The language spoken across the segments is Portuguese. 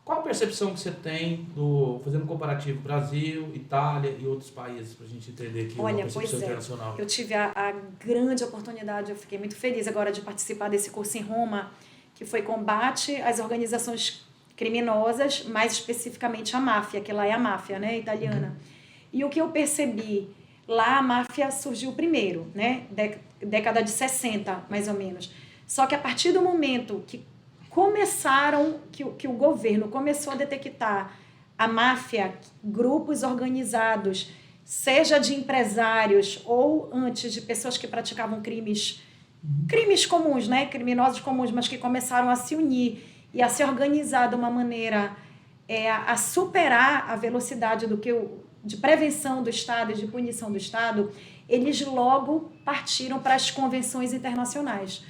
Qual a percepção que você tem fazendo um comparativo Brasil, Itália e outros países, para a gente entender aqui Olha, uma percepção pois internacional? Eu tive a grande oportunidade, eu fiquei muito feliz agora de participar desse curso em Roma, que foi combate às organizações criminosas, mais especificamente a máfia, que lá é a máfia, né, italiana. E o que eu percebi, lá a máfia surgiu primeiro, né, década de 60, mais ou menos. Só que a partir do momento que que o governo começou a detectar a máfia, grupos organizados, seja de empresários ou antes de pessoas que praticavam crimes comuns, né, criminosos comuns, mas que começaram a se unir e a se organizar de uma maneira a superar a velocidade de prevenção do Estado e de punição do Estado, eles logo partiram para as convenções internacionais.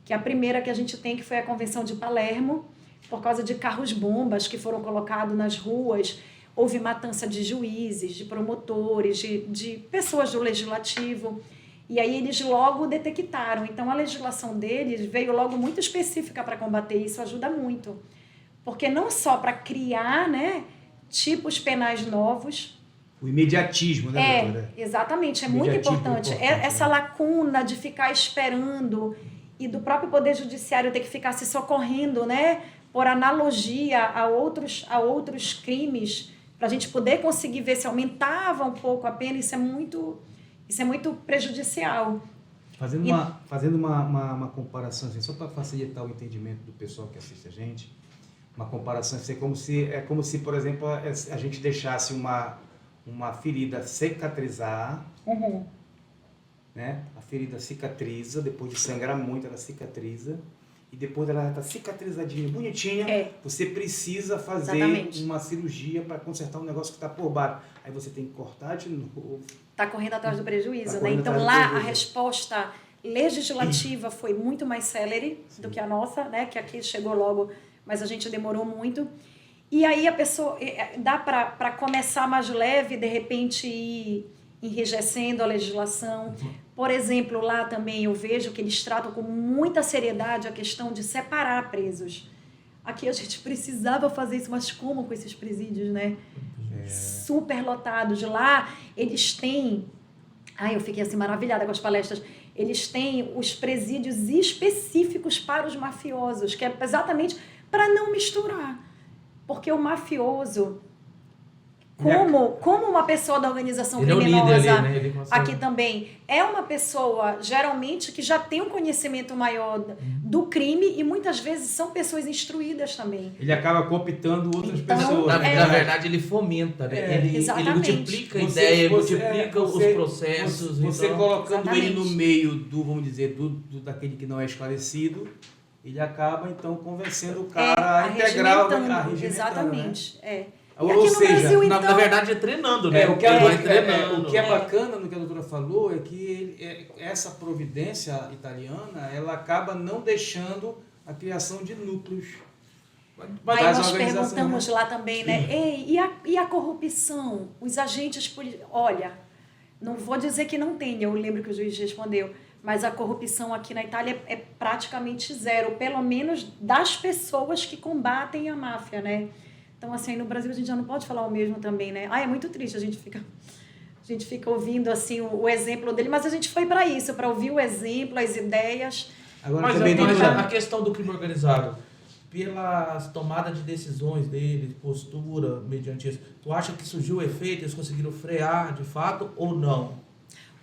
Que a primeira que a gente tem, que foi a Convenção de Palermo, por causa de carros-bombas que foram colocados nas ruas, houve matança de juízes, de promotores, de pessoas do legislativo, e aí eles logo detectaram. Então, a legislação deles veio logo muito específica para combater isso, ajuda muito. Porque não só para criar, né, tipos penais novos. O imediatismo, né, doutora? Exatamente, é muito importante. Essa lacuna de ficar esperando e do próprio Poder Judiciário ter que ficar se socorrendo, né, por analogia a outros crimes, para a gente poder conseguir ver se aumentava um pouco a pena, isso é muito prejudicial. Fazendo uma comparação, assim, só para facilitar o entendimento do pessoal que assiste a gente, uma comparação assim, é como se, por exemplo, a gente deixasse uma ferida cicatrizar, né? A ferida cicatriza, depois de sangrar muito, ela cicatriza, e depois ela está cicatrizadinha, bonitinha, você precisa fazer uma cirurgia para consertar um negócio que está por baixo. Aí você tem que cortar de novo. Está correndo atrás do prejuízo, né? Então lá a resposta legislativa foi muito mais célere do que a nossa, né? Que aqui chegou logo, mas a gente demorou muito. E aí a pessoa, dá para começar mais leve, de repente ir enrijecendo a legislação. Por exemplo, lá também eu vejo que eles tratam com muita seriedade a questão de separar presos. Aqui a gente precisava fazer isso, mas como com esses presídios, né? Super lotados. Lá eles têm... eu fiquei assim maravilhada com as palestras. Eles têm os presídios específicos para os mafiosos, que é exatamente para não misturar. Porque o mafioso... Como uma pessoa da organização criminosa ali, né? Aqui também é uma pessoa geralmente que já tem um conhecimento maior do crime e muitas vezes são pessoas instruídas também. Ele acaba cooptando outras pessoas. Na verdade, ele fomenta, né? Ele multiplica a ideia, multiplica os processos. Você colocando ele no meio vamos dizer, daquele que não é esclarecido, ele acaba então convencendo o cara a integrar a regimentando. Exatamente, né? Ou seja, Brasil, então... na verdade é treinando, né? O que é bacana no que a doutora falou é que essa providência italiana, ela acaba não deixando a criação de núcleos. Aí nós perguntamos lá também, né? E a corrupção? Os agentes políticos... Olha, não vou dizer que não tem, eu lembro que o juiz respondeu, mas a corrupção aqui na Itália é praticamente zero, pelo menos das pessoas que combatem a máfia, né? Então, assim, no Brasil a gente já não pode falar o mesmo também, né? É muito triste, a gente fica ouvindo, assim, o exemplo dele, mas a gente foi para isso, para ouvir o exemplo, as ideias. Agora, mas a questão do crime organizado, pela tomada de decisões dele, postura, mediante isso, tu acha que surgiu o efeito, eles conseguiram frear de fato ou não?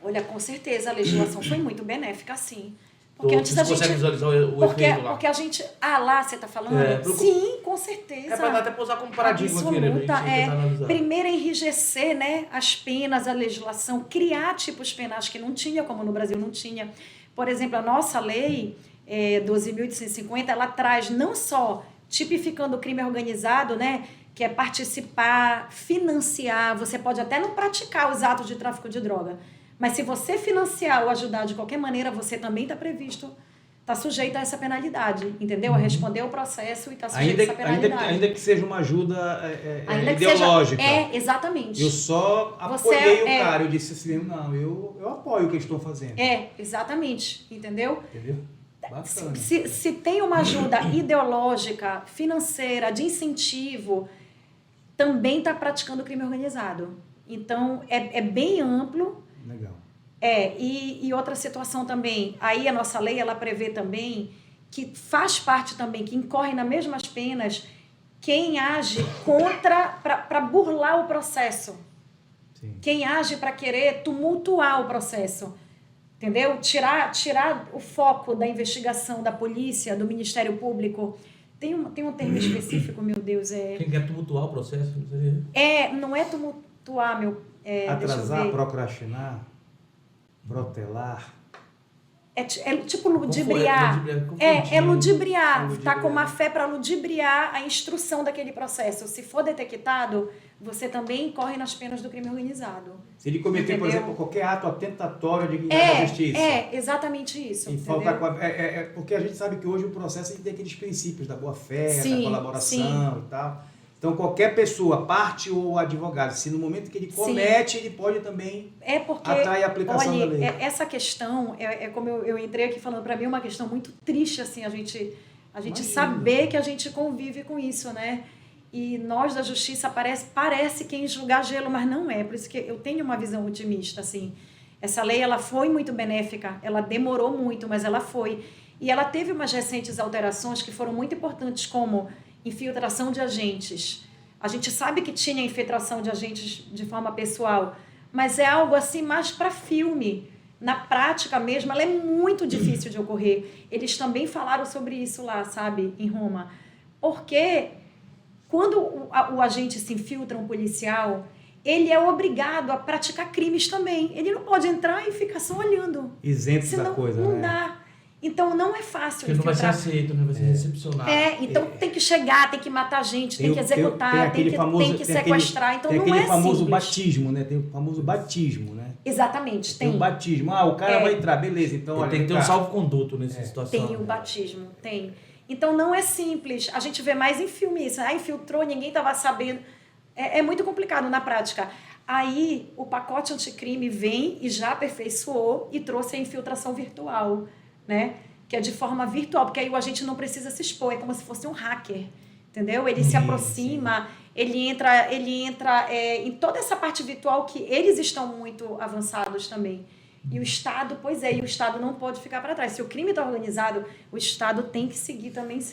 Olha, com certeza, a legislação foi muito benéfica, sim. Porque antes a gente consegue visualizar o efeito lá. Porque a gente... lá você está falando? Sim, com certeza. Para dar até para usar como paradigma aqui, né? Primeiro enrijecer, né, as penas, a legislação, criar tipos penais que não tinha, como no Brasil não tinha. Por exemplo, a nossa lei 12.850, ela traz não só tipificando o crime organizado, né, que é participar, financiar, você pode até não praticar os atos de tráfico de droga, mas se você financiar ou ajudar de qualquer maneira, você também está previsto, está sujeito a essa penalidade, entendeu? A responder o processo e está sujeito a essa penalidade. Ainda que seja uma ajuda ideológica. Exatamente. Eu só apoiei o cara, eu disse assim, não, eu apoio o que eles estão fazendo. Exatamente, entendeu? Bacana. Se tem uma ajuda ideológica, financeira, de incentivo, também está praticando crime organizado. Então, é bem amplo. Legal. E outra situação também, aí a nossa lei, ela prevê também que faz parte também, que incorre nas mesmas penas, quem age para burlar o processo. Sim. Quem age para querer tumultuar o processo. Entendeu? Tirar o foco da investigação da polícia, do Ministério Público. Tem um termo específico, meu Deus. Quem quer tumultuar o processo? Não é tumultuar, atrasar, procrastinar, protelar. É tipo ludibriar. Ludibriar. Tá com má fé para ludibriar a instrução daquele processo. Se for detectado, você também incorre nas penas do crime organizado. Se ele cometer, por exemplo, qualquer ato atentatório de injustiça. Exatamente isso. E falta, porque a gente sabe que hoje o processo tem aqueles princípios da boa-fé, da colaboração e tal. Então, qualquer pessoa, parte ou advogado, se no momento que ele comete, ele pode também atrair a aplicação da lei. Essa questão, como eu entrei aqui falando, para mim é uma questão muito triste, assim, a gente saber que a gente convive com isso, né? E nós da justiça parece quem julgar gelo, mas não é. Por isso que eu tenho uma visão otimista, assim. Essa lei, ela foi muito benéfica, ela demorou muito, mas ela foi. E ela teve umas recentes alterações que foram muito importantes, como infiltração de agentes. A gente sabe que tinha infiltração de agentes de forma pessoal, mas é algo assim mais para filme. Na prática mesmo, ela é muito difícil de ocorrer. Eles também falaram sobre isso lá, sabe, em Roma. Porque quando o agente se infiltra, um policial, ele é obrigado a praticar crimes também. Ele não pode entrar e ficar só olhando. Isento da coisa, não né? dá. Então, não é fácil. Porque não vai ser aceito, né? Vai ser recepcionado. Então tem que chegar, tem que matar gente, tem que executar, tem que sequestrar. Então, não é simples. Tem aquele famoso batismo, né? Tem o famoso batismo, né? Exatamente, tem. Tem o batismo. O cara vai entrar, beleza. Então, olha, tem que ter um salvo-conduto nessa situação. Tem o batismo, tem. Então, não é simples. A gente vê mais em filme isso. Infiltrou, ninguém estava sabendo. É muito complicado na prática. Aí, o pacote anticrime vem e já aperfeiçoou e trouxe a infiltração virtual, né? Que é de forma virtual, porque aí o agente não precisa se expor, é como se fosse um hacker, entendeu? Ele se aproxima, ele entra em toda essa parte virtual que eles estão muito avançados também. E o Estado, e o Estado não pode ficar para trás. Se o crime está organizado, o Estado tem que seguir também